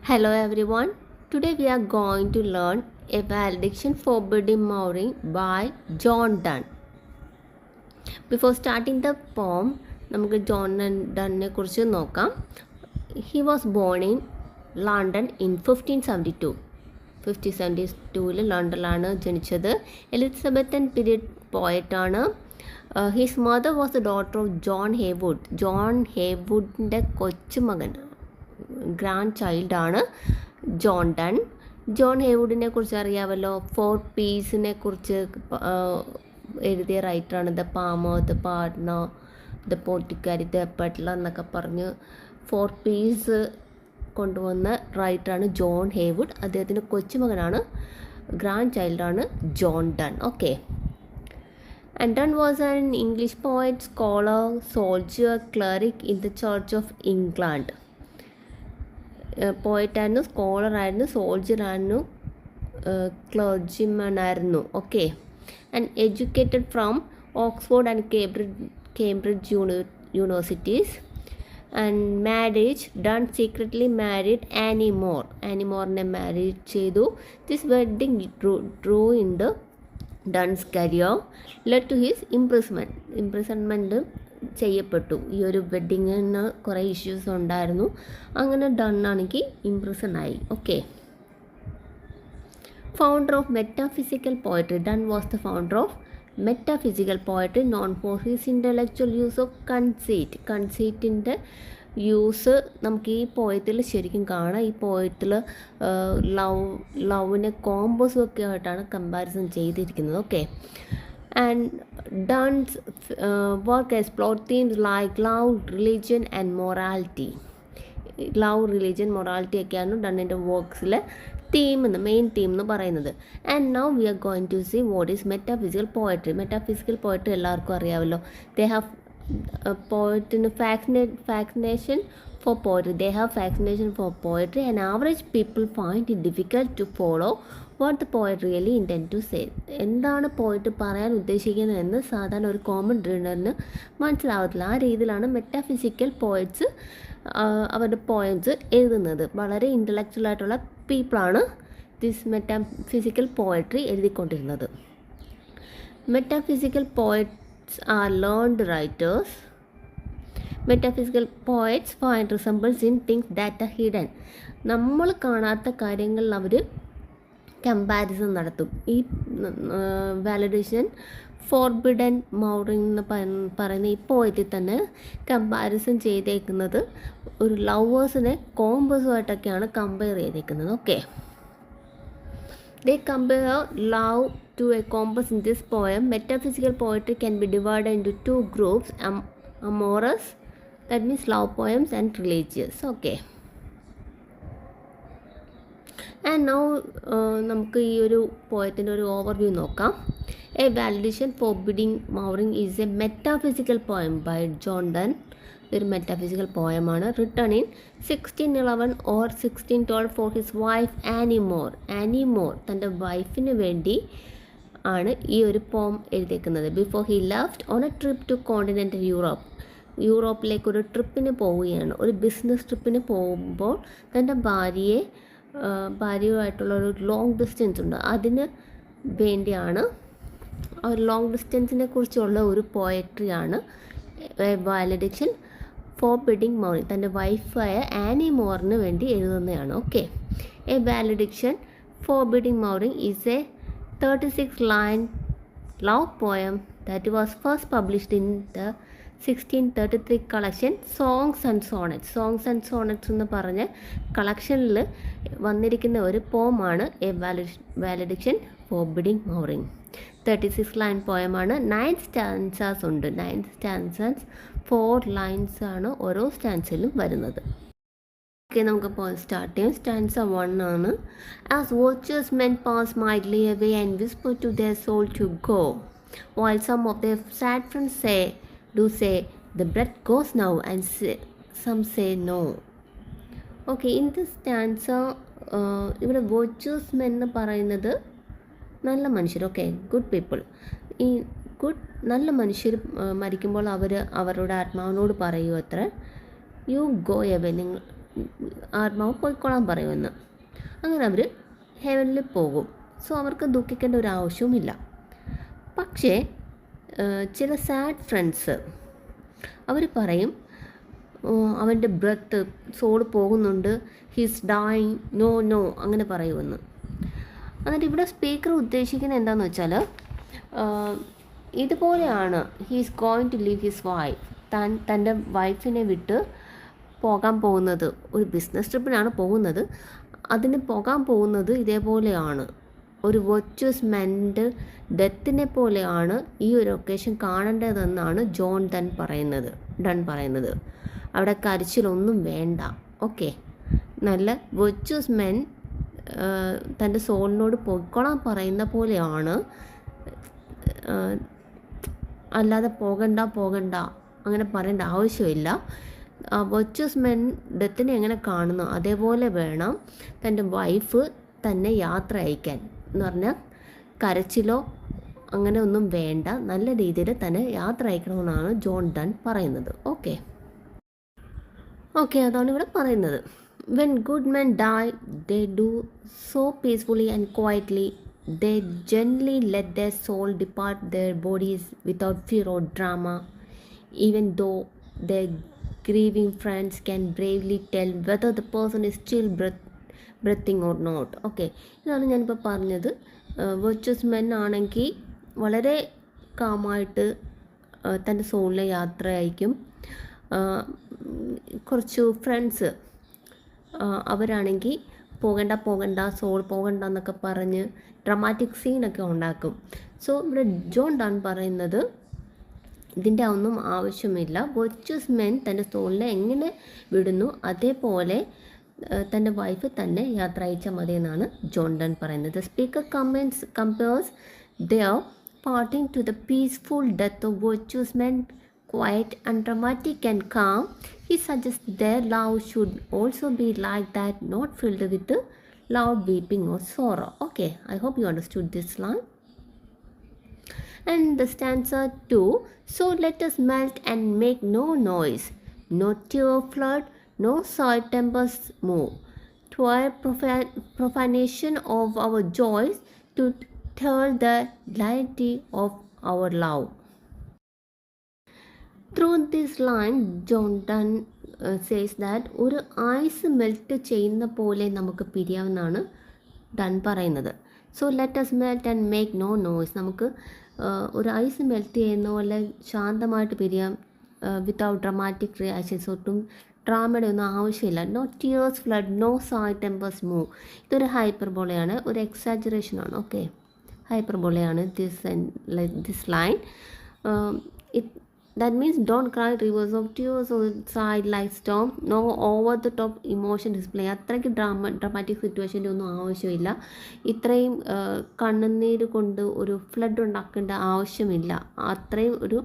Hello everyone. Today we are going to learn a valediction forbidden mouring by John Donne. Before starting the poem, നമുക്ക് John ഡണ്ണിനെ കുറിച്ച് നോക്കാം. He was born in London in 1572. 1572 ലണ്ടനിലാണ് ജനിച്ചത്. Elizabethan period പോയറ്റാണ്. His mother was the daughter of John Heywood. John ഹേവുഡിൻ്റെ കൊച്ചുമകൻ grand ചൈൽഡാണ് John Donne. John ഹേവുഡിനെ കുറിച്ച് അറിയാമല്ലോ. 4 പീസിനെ കുറിച്ച് എഴുതിയ റൈറ്ററാണ്. The palmer, the partner, the pothecary, the butler എന്നൊക്കെ പറഞ്ഞ് 4 പീസ് കൊണ്ടുവന്ന റൈറ്ററാണ് ജോൺ ഹേവുഡ്. അദ്ദേഹത്തിൻ്റെ കൊച്ചുമകനാണ്, ഗ്രാൻഡ് ചൈൽഡാണ് John Donne. Okay. And Donne was an English poet, scholar, soldier, cleric in the Church of England. പോയറ്റായിരുന്നു, സ്കോളറായിരുന്നു, സോൾജറായിരുന്നു, ക്ലർജിമാൻ ആയിരുന്നു. Okay. And educated from Oxford and Cambridge universities. And marriage, Donne secretly married Anne More. Anne മോറിനെ marriage ചെയ്തു. This wedding drew in the Donne's career led to his imprisonment ചെയ്യപ്പെട്ടു. ഈ ഒരു വെഡ്ഡിങ്ങിന് കുറേ ഇഷ്യൂസ് ഉണ്ടായിരുന്നു. അങ്ങനെ ഡണ്ണാണെങ്കിൽ ഇംപ്രസണായി. Okay. Founder of metaphysical poetry. Donne was the founder of metaphysical poetry, known for his intellectual use of conceit. കൺസീറ്റിൻ്റെ യൂസ് നമുക്ക് ഈ പോയത്തിൽ ശരിക്കും കാണാം. ഈ പോയത്തിൽ ലവിനെ കോമ്പോസും ഒക്കെ ആയിട്ടാണ് കമ്പാരിസൺ ചെയ്തിരിക്കുന്നത്. Okay. And Donne's work explored themes like love, religion and morality. Love, religion, morality ഒക്കെയാണ് ഡണ്ണിൻ്റെ വർക്ക്സിലെ മെയിൻ തീം എന്ന് പറയുന്നത്. And now we are going to see what is metaphysical poetry. Metaphysical poetry എല്ലാവർക്കും അറിയാമല്ലോ. ദേ ഹാവ് പോയറ്റിന് fascination for poetry. They have fascination for poetry and average people find it difficult to follow what the poet really intend to say. എന്താണ് പോയിട്ട് പറയാൻ ഉദ്ദേശിക്കുന്നതെന്ന് സാധാരണ ഒരു common റീഡറിന് മനസ്സിലാവത്തില്ല. ആ രീതിയിലാണ് മെറ്റാഫിസിക്കൽ പോയറ്റ്സ് അവരുടെ പോയംസ് എഴുതുന്നത്. വളരെ ഇൻ്റലക്ച്വൽ ആയിട്ടുള്ള പീപ്പിളാണ് ദിസ് മെറ്റാഫിസിക്കൽ പോയട്രി എഴുതിക്കൊണ്ടിരുന്നത്. Metaphysical poets are learned writers. Metaphysical poets find resembles in things that are hidden. നമ്മൾ കാണാത്ത കാര്യങ്ങളിൽ അവർ കമ്പാരിസൺ നടത്തും. ഈ വാലിഡേഷൻ ഫോർബിഡൻ മൗറിംഗ് എന്ന് പറയുന്ന ഈ പോയറ്റിൽ തന്നെ കമ്പാരിസൺ ചെയ്തേക്കുന്നത് ഒരു ലവേഴ്സിനെ കോമ്പസുമായിട്ടൊക്കെയാണ് കമ്പയർ ചെയ്തേക്കുന്നത്. Okay. They compare love to a compass in this poem. Metaphysical poetry can be divided into 2 groups, amorous, that means love poems, and religious. Okay. And now നമുക്ക് ഈ ഒരു പോയത്തിൻ്റെ ഒരു ഓവർവ്യൂ നോക്കാം. A valediction forbidding mourning is a metaphysical poem by John Donne. ഇതൊരു metaphysical പോയമാണ്. Written in 1611 or 1612 for his wife Anne More. Anne More തൻ്റെ വൈഫിന് വേണ്ടി ആണ് ഈ ഒരു പോം എഴുതിയേക്കുന്നത്. Before he left on a trip to continental Europe. യൂറോപ്പിലേക്ക് ഒരു ട്രിപ്പിന് പോവുകയാണ്. ഒരു ബിസിനസ് ട്രിപ്പിന് പോകുമ്പോൾ തൻ്റെ ഭാര്യയുമായിട്ടുള്ള ഒരു ലോങ് ഡിസ്റ്റൻസ് ഉണ്ട്. അതിന് വേണ്ടിയാണ് ആ ഒരു ലോങ് ഡിസ്റ്റൻസിനെ കുറിച്ചുള്ള ഒരു പോയട്രിയാണ് വാലിഡേഷൻ ഫോർബിഡിങ് മൗറിംഗ്. തൻ്റെ വൈഫായ ആനി മോറിന് വേണ്ടി എഴുതുന്നതാണ്. Okay. A valediction forbidding mourning is a 36-line love poem that was first published in the 1633 collection Songs and Sonnets. Songs and Sonnets എന്ന് പറഞ്ഞ കളക്ഷനിൽ വന്നിരിക്കുന്ന ഒരു പോമാണ് a valediction forbidding mourning. 36-line പോയമാണ്. 9 stanzas ഉണ്ട്. 9 stanzas, 4 lines ആണ് ഓരോ സ്റ്റാൻസിലും വരുന്നത്. ഓക്കെ, നമുക്ക് സ്റ്റാർട്ട് ചെയ്യാം. സ്റ്റാൻസ 1 ആണ്. As watchers men pass mildly away and whisper to their soul to go, while some of their sad friends do say the breath goes now and some say no. Okay, in the stanza ഇവിടെ watchers men എന്ന് പറയുന്നത് നല്ല മനുഷ്യർ. Okay, good people. ഈ നല്ല മനുഷ്യർ മരിക്കുമ്പോൾ അവരുടെ ആത്മാവിനോട് പറയുമോ അത്ര, യു ഗോ എവേ, ആത്മാവ് പോയിക്കോളാൻ പറയുമെന്ന്. അങ്ങനെ അവർ ഹെവനിൽ പോകും. സോ അവർക്ക് ദുഃഖിക്കേണ്ട ഒരു ആവശ്യവുമില്ല. പക്ഷേ ചില സാഡ് ഫ്രണ്ട്സ് അവർ പറയും അവൻ്റെ ബ്രത്ത് സോൾ പോകുന്നുണ്ട്, ഹീസ് ഡൈങ്, നോ നോ അങ്ങനെ പറയുമെന്ന്. എന്നിട്ട് ഇവിടെ സ്പീക്കർ ഉദ്ദേശിക്കുന്നത് എന്താണെന്ന് വെച്ചാൽ ഇതുപോലെയാണ് he's going to leave his wife. തൻ്റെ വൈഫിനെ വിട്ട് പോകാൻ പോകുന്നത്, ഒരു ബിസിനസ് ട്രിപ്പിനാണ് പോകുന്നത്. അതിന് പോകാൻ പോകുന്നത് ഇതേപോലെയാണ്, ഒരു വെർച്വസ് മെൻ്റെ ഡെത്തിനെ പോലെയാണ് ഈ ഒരു ഒക്കേഷൻ കാണേണ്ടതെന്നാണ് ഡൺ പറയുന്നത്. അവിടെ കരച്ചിലൊന്നും വേണ്ട. ഓക്കെ, നല്ല വെർച്വസ് മെൻ തൻ്റെ സോളിനോട് പൊയ്ക്കൊള്ളാൻ പറയുന്ന പോലെയാണ്, അല്ലാതെ പോകണ്ട അങ്ങനെ പറയേണ്ട ആവശ്യമില്ല. വെർച്വസ് മെൻ ഡെത്തിനെ എങ്ങനെ കാണുന്നു അതേപോലെ വേണം തൻ്റെ വൈഫ് തന്നെ യാത്ര അയക്കാൻ. എന്ന് പറഞ്ഞാൽ കരച്ചിലോ അങ്ങനെ ഒന്നും വേണ്ട, നല്ല രീതിയിൽ തന്നെ യാത്ര അയക്കണമെന്നാണ് ഡൺ പറയുന്നത്. ഓക്കെ, അതാണ് ഇവിടെ പറയുന്നത്. When good men die, they do so peacefully and quietly. They gently let their soul depart their bodies without fear or drama, even though their grieving friends can bravely tell whether the person is still breathing or not. Okay, ഇതാണ് ഞാനിപ്പോൾ പറഞ്ഞത്. Virtuous men ആണെങ്കിൽ വളരെ കാമായിട്ട് തൻ്റെ സോളിനെ യാത്ര അയക്കും. കുറച്ച് friends അവരാണെങ്കിൽ പോകണ്ട സോൾ പോകണ്ട എന്നൊക്കെ പറഞ്ഞ് ഡ്രമാറ്റിക് സീനൊക്കെ ഉണ്ടാക്കും. സോ ഇവിടെ ഡൺ പറയുന്നത് ഇതിൻ്റെ ഒന്നും ആവശ്യമില്ല. വെർച്വസ് മെൻ തൻ്റെ സോളിനെ എങ്ങനെ വിടുന്നു അതേപോലെ തൻ്റെ വൈഫ് തന്നെ യാത്ര അയച്ചാൽ മതി എന്നാണ് ഡൺ പറയുന്നത്. Speaker cumbers their parting to the peaceful death of virtuous men, quiet and dramatic and calm. He suggests their love should also be like that, not filled with loud weeping or sorrow. Okay, I hope you understood this line. And the stanza 2, so let us melt and make no noise, no tear flood, no soil tempest move, twire profanation of our joys to tell the deity of our love. Through this line, Dunn says that ഒരു ice melt ചെയ്യുന്ന പോലെ നമുക്ക് പിരിയാമെന്നാണ് Donne പറയുന്നത്. So let us melt and make no noise. നമുക്ക് ഒരു ice melt ചെയ്യുന്ന പോലെ ശാന്തമായിട്ട് പിരിയാം, വിത്തൗട്ട് ഡ്രമാറ്റിക് റിയാക്ഷൻസ്. ഒട്ടും ഡ്രാമയുടെ ഒന്നും ആവശ്യമില്ല. No tears flood, no soil tempers move. ഇതൊരു ഹൈപ്പർബോളയാണ്, ഒരു എക്സാജറേഷനാണ്. ഓക്കെ, ഹൈപ്പർബോളയാണ് this line. That means don't cry rivers of tears or sigh like storm. No over the top emotion display. അത്രയ്ക്ക് ഡ്രാമാറ്റിക് സിറ്റുവേഷൻ്റെ ഒന്നും ആവശ്യമില്ല. ഇത്രയും കണ്ണുനീര് കൊണ്ട് ഒരു ഫ്ലഡ് ഉണ്ടാക്കേണ്ട ആവശ്യമില്ല. അത്രയും ഒരു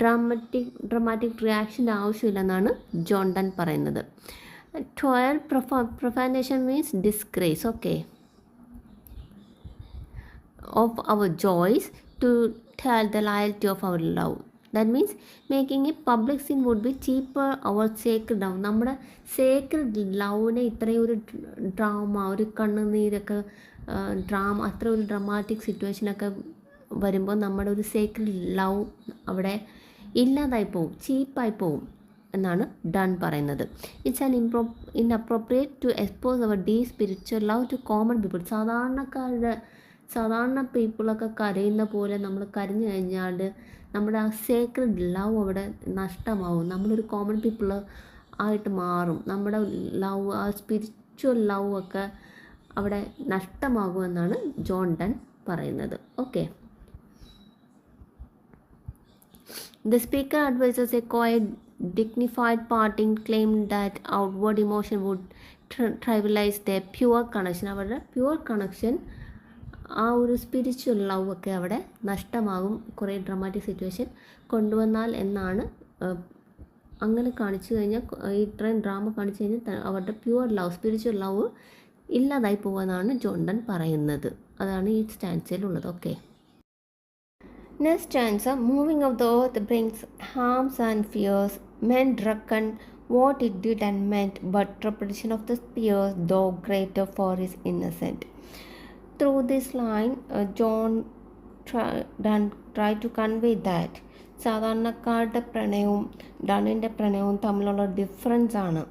ഡ്രാമാറ്റിക് റിയാക്ഷൻ്റെ ആവശ്യമില്ലെന്നാണ് ഡൺ പറയുന്നത്. Twelve profanation means disgrace. Okay, of our joys to tell the loyalty of our love. That means making a public scene would be cheaper our sacred love. നമ്മുടെ സേക്രഡ് ലവിനെ ഇത്രയും ഒരു drama, ഒരു കണ്ണുനീരൊക്കെ അത്ര ഒരു dramatic സിറ്റുവേഷനൊക്കെ വരുമ്പോൾ നമ്മുടെ ഒരു സേക്രഡ് ലവ് അവിടെ ഇല്ലാതായി പോവും, ചീപ്പായി പോവും എന്നാണ് ഡൺ പറയുന്നത്. It's an inappropriate to expose our deep spiritual love to common people. സാധാരണ പീപ്പിളൊക്കെ കരയുന്ന പോലെ നമ്മൾ കരഞ്ഞു കഴിഞ്ഞാൽ നമ്മുടെ ആ സേക്രഡ് ലവ് അവിടെ നഷ്ടമാവും. നമ്മളൊരു കോമൺ പീപ്പിൾ ആയിട്ട് മാറും. നമ്മുടെ ലവ്, ആ സ്പിരിച്വൽ ലവ് ഒക്കെ അവിടെ നഷ്ടമാകുമെന്നാണ് ഡൺ പറയുന്നത്. Okay, the speaker advises a quiet, dignified parting, claimed that outward emotion would trivialize their pure connection. അവരുടെ പ്യുവർ കണക്ഷൻ, ആ ഒരു സ്പിരിച്വൽ ലവ് ഒക്കെ അവിടെ നഷ്ടമാകും കുറേ ഡ്രമാറ്റിക് സിറ്റുവേഷൻ കൊണ്ടുവന്നാൽ എന്നാണ്. അങ്ങനെ കാണിച്ചു കഴിഞ്ഞാൽ, ഇത്രയും ഡ്രാമ കാണിച്ചു കഴിഞ്ഞാൽ അവരുടെ പ്യുവർ ലവ്, സ്പിരിച്വൽ ലവ് ഇല്ലാതായി പോകുമെന്നാണ് ഡൺ പറയുന്നത്. അതാണ് ഈ സ്റ്റാൻസയിലുള്ളത്. Okay, next stanza, moving of the earth brings harms and fears. Men reckon what it did and meant, but repetition of the spears, though greater for his innocent. Through this line, John tried to convey that സാധാരണക്കാരുടെ പ്രണയവും ഡണ്ണിൻ്റെ പ്രണയവും തമ്മിലുള്ള difference ആണ്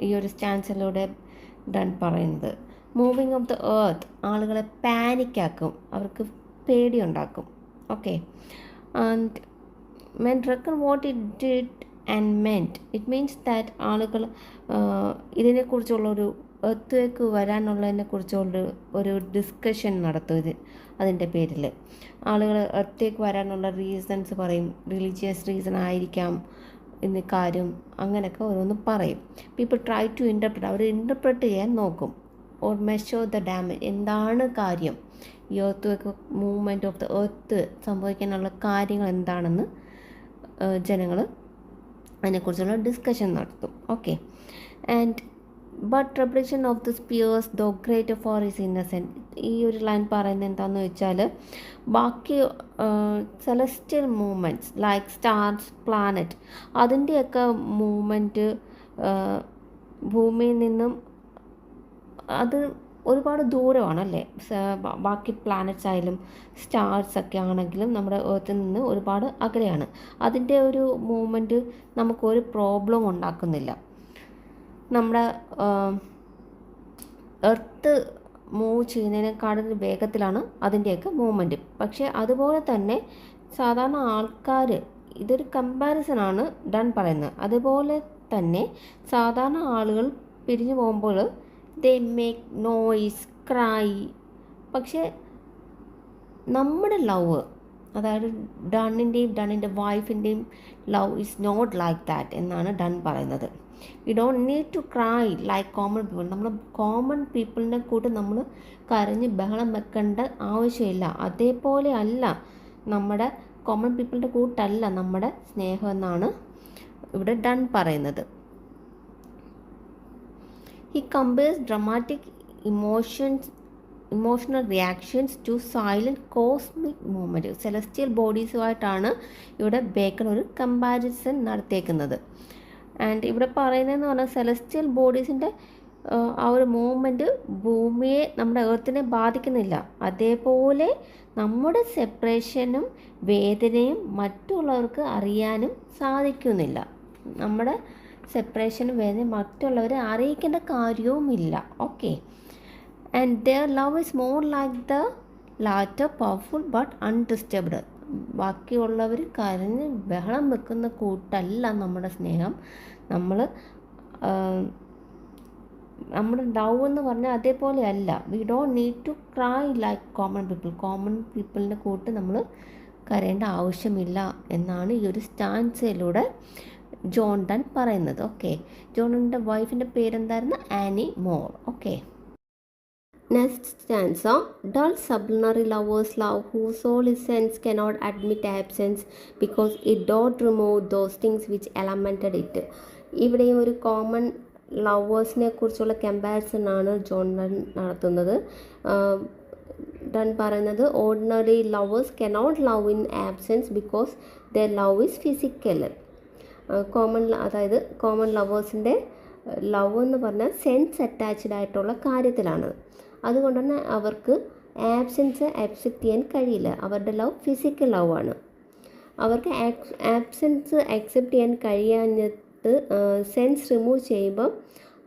ഈ ഒരു സ്റ്റാൻസിലൂടെ Donne പറയുന്നത്. Moving of the earth ആളുകളെ പാനിക്കാക്കും, അവർക്ക് പേടിയുണ്ടാക്കും. Okay, and when reckon what it did and meant, it means that ആളുകൾ ഇതിനെക്കുറിച്ചുള്ളൊരു എർത്ത് വരാനുള്ളതിനെക്കുറിച്ചുള്ള ഒരു ഡിസ്കഷൻ നടത്തും. അതിൻ്റെ പേരിൽ ആളുകൾ എർത്തേക്ക് വരാനുള്ള റീസൺസ് പറയും. റിലീജിയസ് റീസൺ ആയിരിക്കാം ഇന്ന് കാര്യം, അങ്ങനെയൊക്കെ ഓരോന്ന് പറയും. പീപ്പിൾ ട്രൈ ടു ഇൻ്റർപ്രറ്റ്, അവർ ഇൻ്റർപ്രറ്റ് ചെയ്യാൻ നോക്കും. ഓർ മെഷർ ദ ഡാമേജ്, എന്താണ് കാര്യം, ഈ earth movement of the earth സംഭവിക്കാനുള്ള കാര്യങ്ങൾ എന്താണെന്ന് ജനങ്ങൾ അതിനെക്കുറിച്ചുള്ള ഡിസ്കഷൻ നടത്തും. Okay, and but repression of the spheres though greater far is innocent. ഈ ഒരു ലൈൻ പറയുന്നത് എന്താണെന്ന് വെച്ചാൽ ബാക്കി celestial movements like stars, planet, അതിൻ്റെയൊക്കെ മൂവ്മെൻറ്റ് ഭൂമിയിൽ നിന്നും അത് ഒരുപാട് ദൂരമാണല്ലേ. ബാക്കി പ്ലാനറ്റ്സ് ആയാലും സ്റ്റാർസൊക്കെ ആണെങ്കിലും നമ്മുടെ എർത്തിൽ നിന്ന് ഒരുപാട് അകലെയാണ്. അതിൻ്റെ ഒരു മൂവ്മെൻറ്റ് നമുക്കൊരു പ്രോബ്ലം ഉണ്ടാക്കുന്നില്ല. നമ്മുടെ എർത്ത് മൂവ് ചെയ്യുന്നതിനേക്കാളും വേഗത്തിലാണ് അതിൻ്റെയൊക്കെ മൂവ്മെൻറ്റ്. പക്ഷേ അതുപോലെ തന്നെ സാധാരണ ആൾക്കാർ, ഇതൊരു കമ്പാരിസനാണ് ഡൺ പറയുന്നത്. അതുപോലെ തന്നെ സാധാരണ ആളുകൾ പിരിഞ്ഞു പോകുമ്പോൾ ദേ മേക്ക് നോയ്സ്, ക്രൈ. പക്ഷേ നമ്മുടെ ലവ്, അതായത് ഡണ്ണിൻ്റെ വൈഫിൻ്റെയും love is not like that എന്നാണ് ഡൺ പറയുന്നത്. We don't need to cry like common people. നമ്മൾ കോമൺ പീപ്പിളിനെ കൂട്ട് നമ്മൾ കരഞ്ഞ് ബഹളം വെക്കേണ്ട ആവശ്യമില്ല. അതേപോലെ അല്ല നമ്മുടെ കോമൺ പീപ്പിളിൻ്റെ കൂട്ടല്ല നമ്മുടെ സ്നേഹം എന്നാണ് ഇവിടെ ഡൺ പറയുന്നത്. He compares dramatic emotional reactions to silent cosmic movement. Celestial ബോഡീസുമായിട്ടാണ് ഇവിടെ ബേക്കൺ ഒരു കമ്പാരിസൺ നടത്തിയേക്കുന്നത്. ആൻഡ് ഇവിടെ പറയുന്നതെന്ന് പറഞ്ഞാൽ സെലസ്റ്റിയൽ ബോഡീസിൻ്റെ ആ ഒരു മൂവ്മെൻറ്റ് ഭൂമിയെ, നമ്മുടെ എർത്തിനെ ബാധിക്കുന്നില്ല. അതേപോലെ നമ്മുടെ സെപ്പറേഷനും വേദനയും മറ്റുള്ളവർക്ക് അറിയാനും സാധിക്കുന്നില്ല. നമ്മുടെ സെപ്പറേഷനും വേദന മറ്റുള്ളവരെ അറിയിക്കേണ്ട കാര്യവുമില്ല. Okay, and their love is more like the latter, powerful but undisturbed. ബാക്കിയുള്ളവർ കരഞ്ഞ് ബഹളം വെക്കുന്ന കൂട്ടല്ല നമ്മുടെ സ്നേഹം. നമ്മുടെ ലവ് എന്ന് പറഞ്ഞാൽ അതേപോലെ അല്ല. We don't need to cry like common people. Common പീപ്പിളിൻ്റെ കൂട്ട് നമ്മൾ കരയേണ്ട ആവശ്യമില്ല എന്നാണ് ഈ ഒരു സ്റ്റാൻസയിലൂടെ ജോൺ ഡൺ പറയുന്നത്. ഓക്കെ, ജോണിൻ്റെ വൈഫിൻ്റെ പേരെന്തായിരുന്നു? Anne More. Okay, next stanza. Dull sublunary lovers love whose soul is sense cannot admit absence because it don't remove those things which elemented it. ഇവിടെയും ഒരു കോമൺ ലവേഴ്സിനെ കുറിച്ചുള്ള കമ്പാരിസൺ ആണ് ജോൺ ഡൺ നടത്തുന്നത്. Done പറയുന്നത് ordinary lovers cannot love in absence because there love is physical. അതായത് common ലവേഴ്സിൻ്റെ love എന്ന് പറഞ്ഞാൽ sense attached ആയിട്ടുള്ള കാര്യത്തിലാണ്. അതുകൊണ്ട് തന്നെ അവർക്ക് ആബ്സെൻസ് അക്സെപ്റ്റ് ചെയ്യാൻ കഴിയില്ല. അവരുടെ ലവ് ഫിസിക്കൽ ലവ് ആണ്. അവർക്ക് ആബ്സെൻസ് അക്സെപ്റ്റ് ചെയ്യാൻ കഴിയാഞ്ഞിട്ട് സെൻസ് റിമൂവ് ചെയ്യുമ്പോൾ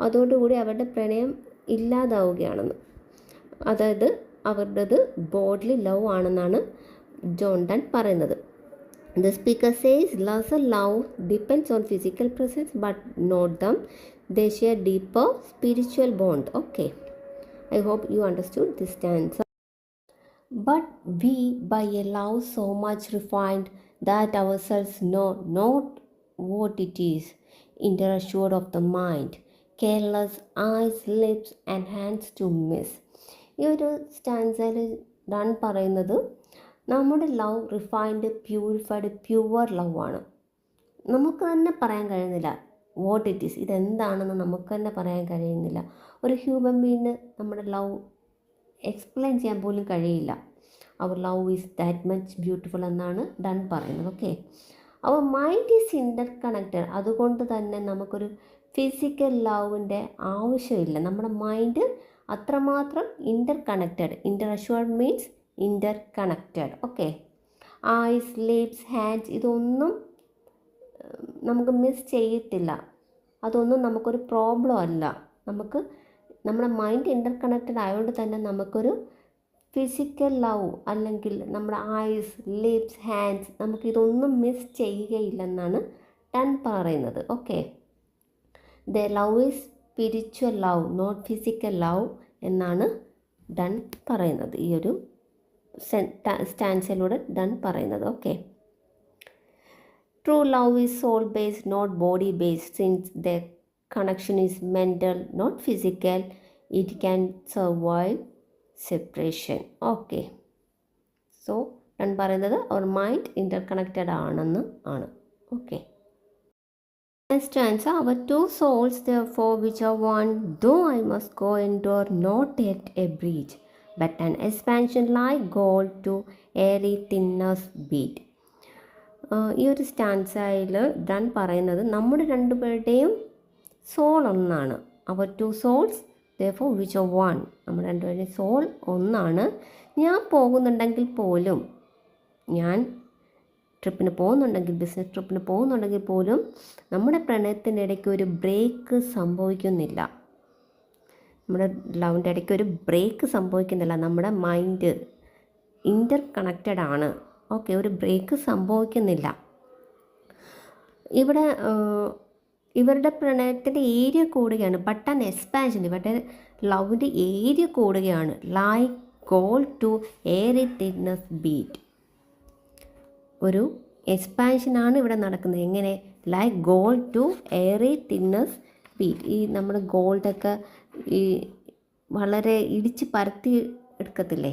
അതോടുകൂടി അവരുടെ പ്രണയം ഇല്ലാതാവുകയാണെന്ന്. അതായത് അവരുടേത് ബോഡ്ലി ലവ് ആണെന്നാണ് ജോൺ ഡൺ പറയുന്നത്. The speaker says lesser love depends on physical presence but not them. They share deeper spiritual bond. Okay, I hope you understood this stanza. But we by a love so much refined that ourselves know not what it is, interassured of the mind, careless eyes, lips and hands to miss. ഈ ഒരു സ്റ്റാൻസയിൽ done പറയുന്നത് നമ്മുടെ love refined, purified, pure love ആണ്. നമുക്ക് തന്നെ പറയാൻ കഴിയുന്നില്ല what it is, ഇതെന്താണെന്ന് നമുക്ക് തന്നെ പറയാൻ കഴിയുന്നില്ല. ഒരു ഹ്യൂമൻ ബീയിന് നമ്മുടെ ലവ് എക്സ്പ്ലെയിൻ ചെയ്യാൻ പോലും കഴിയില്ല. അവർ love is that much beautiful എന്നാണ് ഡൺ പറയുന്നത്. ഓക്കെ, അവർ മൈൻഡ് ഈസ് ഇൻ്റർ കണക്റ്റഡ്. അതുകൊണ്ട് തന്നെ നമുക്കൊരു ഫിസിക്കൽ ലവിൻ്റെ ആവശ്യമില്ല. നമ്മുടെ മൈൻഡ് അത്രമാത്രം interconnected. Inter assured means interconnected. Okay. Eyes, lips, hands ഇതൊന്നും നമുക്ക് മിസ് ചെയ്യത്തില്ല. അതൊന്നും നമുക്കൊരു പ്രോബ്ലം അല്ല. നമ്മുടെ മൈൻഡ് ഇൻ്റർ കണക്റ്റഡ് ആയതുകൊണ്ട് തന്നെ നമുക്കൊരു ഫിസിക്കൽ ലവ് അല്ലെങ്കിൽ നമ്മുടെ ഐസ്, ലിപ്സ്, ഹാൻഡ്സ് നമുക്കിതൊന്നും മിസ് ചെയ്യുകയില്ലെന്നാണ് ഡൺ പറയുന്നത്. Okay. The love is spiritual love, not physical love എന്നാണ് ഡൺ പറയുന്നത്. ഈ ഒരു സ്റ്റാൻസിലൂടെ ഡൺ പറയുന്നത്. Okay. True love is soul based, not body based. Since the connection is mental, not physical, it can survive separation. Okay. So Donne പറയുന്നത് അവർ mind interconnected ആണെന്ന് ആണ്. Okay. Next answer, our two souls therefore which are one, though I must go endure not yet a breach, but an expansion like gold to airy thinnest beat. ഈ ഒരു സ്റ്റാൻസയിൽ done പറയുന്നത് നമ്മുടെ രണ്ടുപേരുടെയും soul ഒന്നാണ്. അവർ two souls therefore which are one, നമ്മുടെ രണ്ടുപേരുടെയും soul ഒന്നാണ്. ഞാൻ പോകുന്നുണ്ടെങ്കിൽ പോലും, ഞാൻ ട്രിപ്പിന് പോകുന്നുണ്ടെങ്കിൽ, ബിസിനസ് ട്രിപ്പിന് പോകുന്നുണ്ടെങ്കിൽ പോലും നമ്മുടെ പ്രണയത്തിൻ്റെ ഇടയ്ക്ക് ഒരു ബ്രേക്ക് സംഭവിക്കുന്നില്ല. നമ്മുടെ ലവിൻ്റെ ഇടയ്ക്ക് ഒരു ബ്രേക്ക് സംഭവിക്കുന്നില്ല. നമ്മുടെ മൈൻഡ് ഇൻ്റർ കണക്റ്റഡ് ആണ്. ഓക്കെ. ഒരു ബ്രേക്ക് സംഭവിക്കുന്നില്ല. ഇവിടെ ഇവരുടെ പ്രണയത്തിൻ്റെ ഏരിയ കൂടുകയാണ്. ബട്ട് ആൻ എക്സ്പാൻഷൻ, ഇവരുടെ ലവിൻ്റെ ഏരിയ കൂടുകയാണ്. Like gold to airy thinness beat. ഒരു എക്സ്പാൻഷനാണ് ഇവിടെ നടക്കുന്നത്. എങ്ങനെ? Like gold to airy thinness beat. ഈ നമ്മൾ ഗോൾഡൊക്കെ ഈ വളരെ ഇടിച്ച് പരത്തി എടുക്കത്തില്ലേ,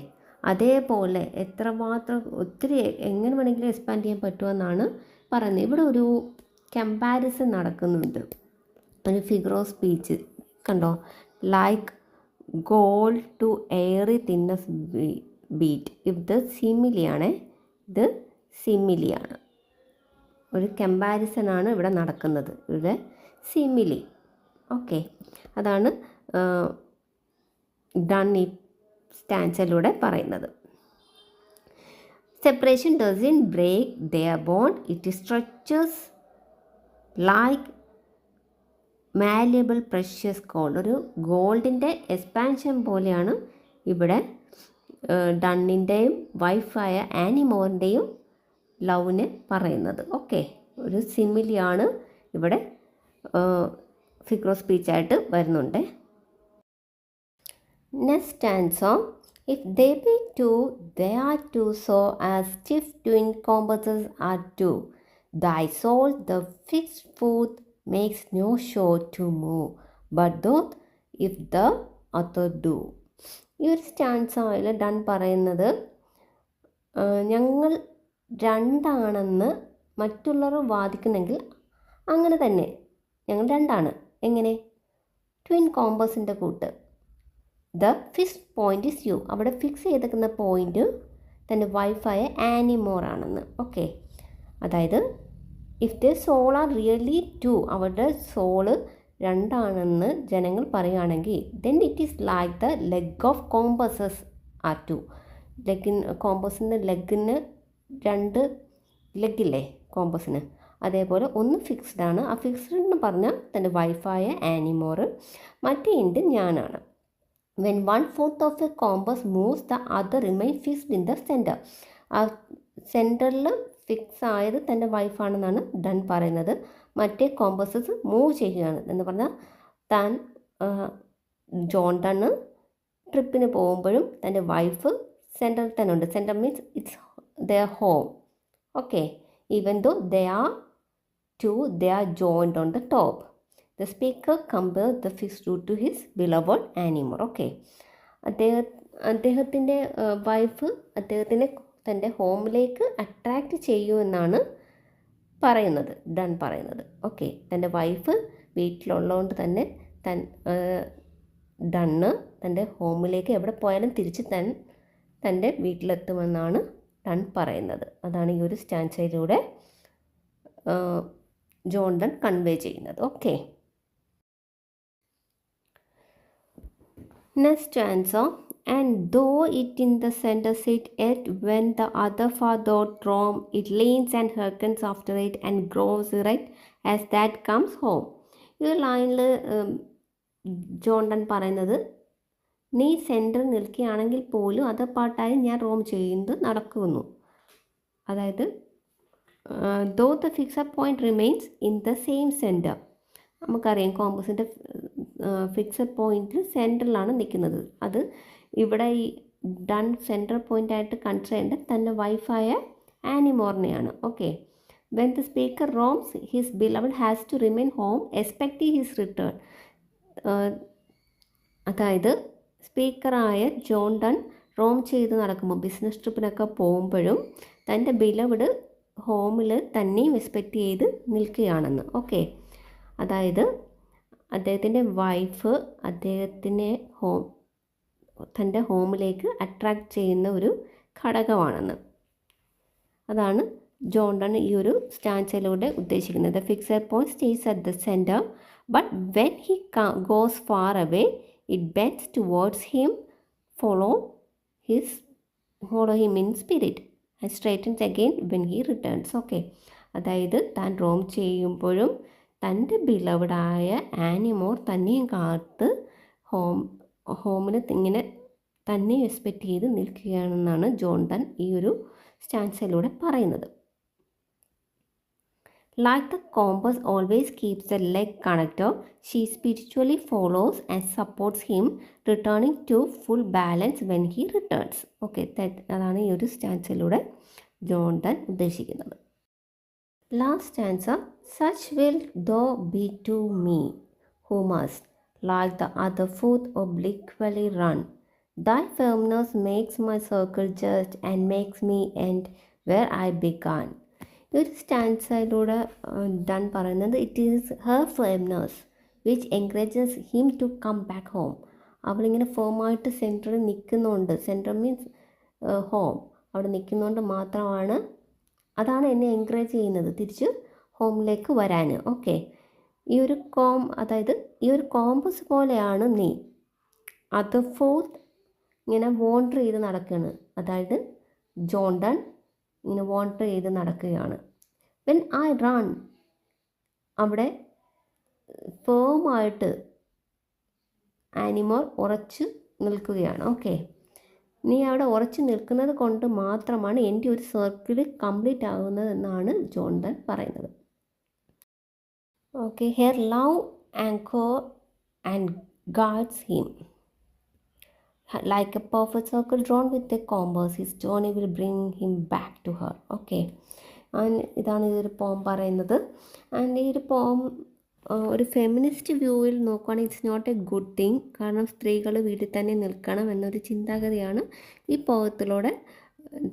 അതേപോലെ എത്രമാത്രം ഒത്തിരി എങ്ങനെ വേണമെങ്കിലും എക്സ്പാൻഡ് ചെയ്യാൻ പറ്റുമെന്നാണ് പറയുന്നത്. ഇവിടെ ഒരു കമ്പാരിസൺ നടക്കുന്നുണ്ട്, ഒരു ഫിഗർ ഓഫ് സ്പീച്ച് കണ്ടോ. Like gold to airy thinness beat. ഇത് സിമിലിയാണ്, ഇത് സിമിലിയാണ്. ഒരു കമ്പാരിസനാണ് ഇവിടെ നടക്കുന്നത്. ഇവിടെ സിമിലി. ഓക്കെ. അതാണ് ഡൺ ഈ സ്റ്റാൻസിലൂടെ പറയുന്നത്. Separation doesn't break their bond, it stretches like malleable precious gold. ഒരു ഗോൾഡിൻ്റെ എക്സ്പാൻഷൻ പോലെയാണ് ഇവിടെ ഡണ്ണിൻ്റെയും വൈഫായ ആനിമോറിൻ്റെയും ലവിനെ പറയുന്നത്. ഓക്കെ. ഒരു സിമിലിയാണ് ഇവിടെ ഫിഗർ ഓഫ് സ്പീച്ചായിട്ട് വരുന്നുണ്ട്. Next answer, if they be two, they are two, so as stiff twin compasses are two. Thy soul, the fixed foot, makes no show to move, but doth if the other do. ഈ ഒരു സ്റ്റാൻസയിൽ done പറയുന്നത്, ഞങ്ങൾ രണ്ടാണെന്ന് മറ്റുള്ളവർ വാദിക്കുന്നെങ്കിൽ അങ്ങനെ തന്നെ ഞങ്ങൾ രണ്ടാണ്. എങ്ങനെ? ട്വിൻ കോമ്പസിൻ്റെ കൂട്ട്. The fixed point is you. അവിടെ ഫിക്സ് ചെയ്തേക്കുന്ന പോയിൻ്റ് തൻ്റെ വൈഫായ ആനിമോറാണെന്ന്. ഓക്കെ. അതായത് if the soul are really two, അവരുടെ സോള് രണ്ടാണെന്ന് ജനങ്ങൾ പറയുകയാണെങ്കിൽ, then it is like the leg of compasses are two. കോമ്പസിൻ്റെ ലെഗിന് രണ്ട് ലെഗില്ലേ കോമ്പസിന്, അതേപോലെ ഒന്ന് ഫിക്സ്ഡ് ആണ്. ആ ഫിക്സ്ഡ് എന്ന് പറഞ്ഞാൽ തൻ്റെ വൈഫായ ആനിമോർ, മറ്റേ എൻഡ് ഞാനാണ്. When 1/4 of A compass moves, the other remain fixed in the centre. ആ സെൻറ്ററിൽ ഫിക്സ് ആയത് തൻ്റെ വൈഫാണെന്നാണ് ഡൺ പറയുന്നത്. മറ്റേ കോമ്പസസ് മൂവ് ചെയ്യുകയാണ് എന്ന് പറഞ്ഞാൽ, താൻ ജോൺ ഡണ്ണ് ട്രിപ്പിന് പോകുമ്പോഴും തൻ്റെ വൈഫ് സെൻറ്ററിൽ തന്നെ ഉണ്ട്. Centre means it's their home. Okay. Even though they are two, they are joined on the top. The speaker compares the fixed root to his beloved animal. Okay. അദ്ദേഹത്തിൻ്റെ wife അദ്ദേഹത്തിനെ തൻ്റെ ഹോമിലേക്ക് attract ചെയ്യുമെന്നാണ് പറയുന്നത്, done പറയുന്നത്. Okay. തൻ്റെ wife വീട്ടിലുള്ളതുകൊണ്ട് തന്നെ done തൻ്റെ ഹോമിലേക്ക് എവിടെ പോയാലും തിരിച്ച് തൻ്റെ വീട്ടിലെത്തുമെന്നാണ് ഡൺ പറയുന്നത്. അതാണ് ഈ ഒരു സ്റ്റാൻസയിലൂടെ ജോൺ ഡൺ കൺവേ ചെയ്യുന്നത്. Okay, next answer. And though it in the center seat, yet when the other far thought roam, it leans and hearkens after it and grows erect as that comes home. ഈ ലൈനിൽ John Donne പറയുന്നത്, നീ സെൻറ്ററിൽ നിൽക്കുകയാണെങ്കിൽ പോലും other പാർട്ടായി ഞാൻ Rome ചെയ്യുന്നത് നടക്കുന്നു. അതായത് though the fixed point remains in the same centre. നമുക്കറിയാം കോമ്പസിൻ്റെ ഫിക്സഡ് പോയിന്റിൽ സെൻറ്ററിലാണ് നിൽക്കുന്നത്. അത് ഇവിടെ ഈ ഡൺ സെൻട്രൽ പോയിൻ്റായിട്ട് കൺസിഡർ ചെയ്യേണ്ടത് തൻ്റെ വൈഫായ ആനിമോറിനെയാണ്. Okay, when the speaker roams his beloved has to remain home expecting his return. അതായത് സ്പീക്കറായ ജോൺ ഡൺ റോം ചെയ്ത് നടക്കുമ്പോൾ ബിസിനസ് ട്രിപ്പിനൊക്കെ പോകുമ്പോഴും തൻ്റെ ബിലവഡ് ഹോമിൽ തന്നെയും എക്സ്പെക്റ്റ് ചെയ്ത് നിൽക്കുകയാണെന്ന്. ഓക്കെ, അതായത് അദ്ദേഹത്തിൻ്റെ വൈഫ് അദ്ദേഹത്തിനെ തൻ്റെ ഹോമിലേക്ക് അട്രാക്റ്റ് ചെയ്യുന്ന ഒരു ഘടകമാണെന്ന്. അതാണ് ജോൺ ഡൺ ഈ ഒരു സ്റ്റാൻസയിലൂടെ ഉദ്ദേശിക്കുന്നത്. Fixed point stays at the centre, but when he goes far away it bends towards him, follow him in spirit and straightens again when he returns. Okay, അതായത് താൻ റോം ചെയ്യുമ്പോഴും തൻ്റെ ബിലവഡായ ആനിമോർ തന്നെയും കാത്ത് ഹോമിൽ ഇങ്ങനെ തന്നെ എക്സ്പെക്റ്റ് ചെയ്ത് നിൽക്കുകയാണെന്നാണ് ജോൺ ഡൺ ഈ ഒരു സ്റ്റാൻസയിലൂടെ പറയുന്നത്. Like the compass always keeps the leg connected, she spiritually follows and supports him, returning to full balance when he returns. Okay, അതാണ് ഈ ഒരു സ്റ്റാൻസയിലൂടെ ജോൺ ഡൺ ഉദ്ദേശിക്കുന്നത്. Last answer. Such will thou be to me, who must, like the other foot, obliquely run. Thy firmness makes my circle just and makes me end where I began. ഈ ഒരു സ്റ്റാൻസയിലൂടെ Donne പറയുന്നത്, it is her firmness which encourages him to come back home. അവളിങ്ങനെ ഫേമായിട്ട് സെൻറ്ററിൽ നിൽക്കുന്നുണ്ട്, centre means home, അവിടെ നിൽക്കുന്നതുകൊണ്ട് മാത്രമാണ്, അതാണ് എന്നെ എൻകറേജ് ചെയ്യുന്നത് തിരിച്ച് ഹോമിലേക്ക് വരാൻ. ഓക്കെ, ഈ ഒരു അതായത് ഈ ഒരു കോമ്പസ് പോലെയാണ് നീ. അത് ഫോർത്ത് ഇങ്ങനെ വോണ്ടർ ചെയ്ത് നടക്കുകയാണ്, അതായത് ജോൺ ഡൺ ഇങ്ങനെ വോണ്ടർ ചെയ്ത് നടക്കുകയാണ്. വെൻ ഐ റൺ, അവിടെ ഫേമായിട്ട് ആനിമോർ ഉറച്ചു നിൽക്കുകയാണ്. ഓക്കെ, നീ അവിടെ ഉറച്ചു നിൽക്കുന്നത് കൊണ്ട് മാത്രമാണ് എൻ്റെ ഒരു സർക്കിൾ കംപ്ലീറ്റ് ആകുന്നത് എന്നാണ് ജോൺ ഡൺ പറയുന്നത്. Okay, her love anchor and guards him. Like a perfect circle drawn with a compass, his journey will bring him back to her. Okay, ഇതാണ് ഈ ഒരു പോം പറയുന്നത്. ആൻഡ് ഈ ഒരു പോം ഒരു ഫെമിനിസ്റ്റ് വ്യൂവിൽ നോക്കുകയാണെങ്കിൽ it's not a good thing. കാരണം സ്ത്രീകൾ വീട്ടിൽ തന്നെ നിൽക്കണം എന്നൊരു ചിന്താഗതിയാണ് ഈ പോകത്തിലൂടെ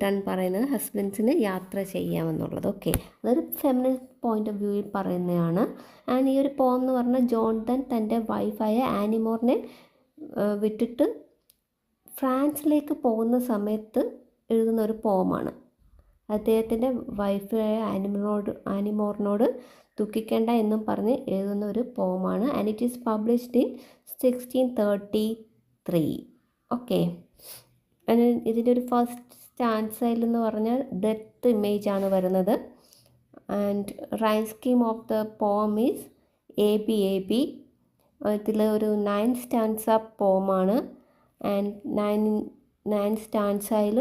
ഡൺ പറയുന്നത്, ഹസ്ബൻഡ്സിന് യാത്ര ചെയ്യാമെന്നുള്ളത്. ഓക്കെ, അതൊരു ഫെമിനിസ്റ്റ് പോയിൻ്റ് ഓഫ് വ്യൂവിൽ പറയുന്നതാണ്. ആൻഡ് ഈ ഒരു പോം എന്ന് പറഞ്ഞാൽ ജോൺ ഡൺ തൻ്റെ വൈഫായ ആനിമോറിനെ വിട്ടിട്ട് ഫ്രാൻസിലേക്ക് പോകുന്ന സമയത്ത് എഴുതുന്ന ഒരു പോമാണ്. അദ്ദേഹത്തിൻ്റെ വൈഫായ ആനിമോറിനോട് ദുഃഖിക്കേണ്ട എന്നും പറഞ്ഞ് എഴുതുന്ന ഒരു പോമാണ്. And it is published in 1633. Okay, ഇതിൻ്റെ ഒരു ഫസ്റ്റ് സ്റ്റാൻസയിൽ എന്ന് പറഞ്ഞാൽ ഡെത്ത് ഇമേജ് ആണ് വരുന്നത്. And rhyme scheme of the poem is ABAB. ഇതിൽ ഒരു 9 സ്റ്റാൻസ പോമാണ്. ആൻഡ് 9 സ്റ്റാൻസയിൽ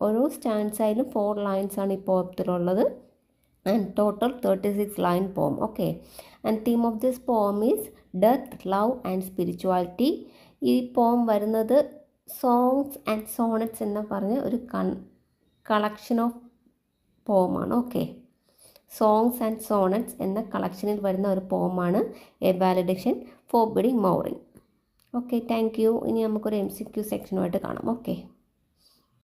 ഓരോ സ്റ്റാൻസയിലും 4 ലൈൻസാണ് ഈ പോമത്തിലുള്ളത്. And total 36 line poem. Okay, and theme of this poem is death, love and spirituality. ഈ പോം വരുന്നത് സോങ്സ് ആൻഡ് സോണറ്റ്സ് എന്ന് പറഞ്ഞ ഒരു കളക്ഷൻ ഓഫ് പോമാണ്. ഓക്കെ, സോങ്സ് ആൻഡ് സോണറ്റ്സ് എന്ന കളക്ഷനിൽ വരുന്ന ഒരു പോമാണ് a valediction forbidding mourning. Okay, thank you. ഇനി നമുക്കൊരു MCQ സെക്ഷനുമായിട്ട് കാണാം. ഓക്കെ.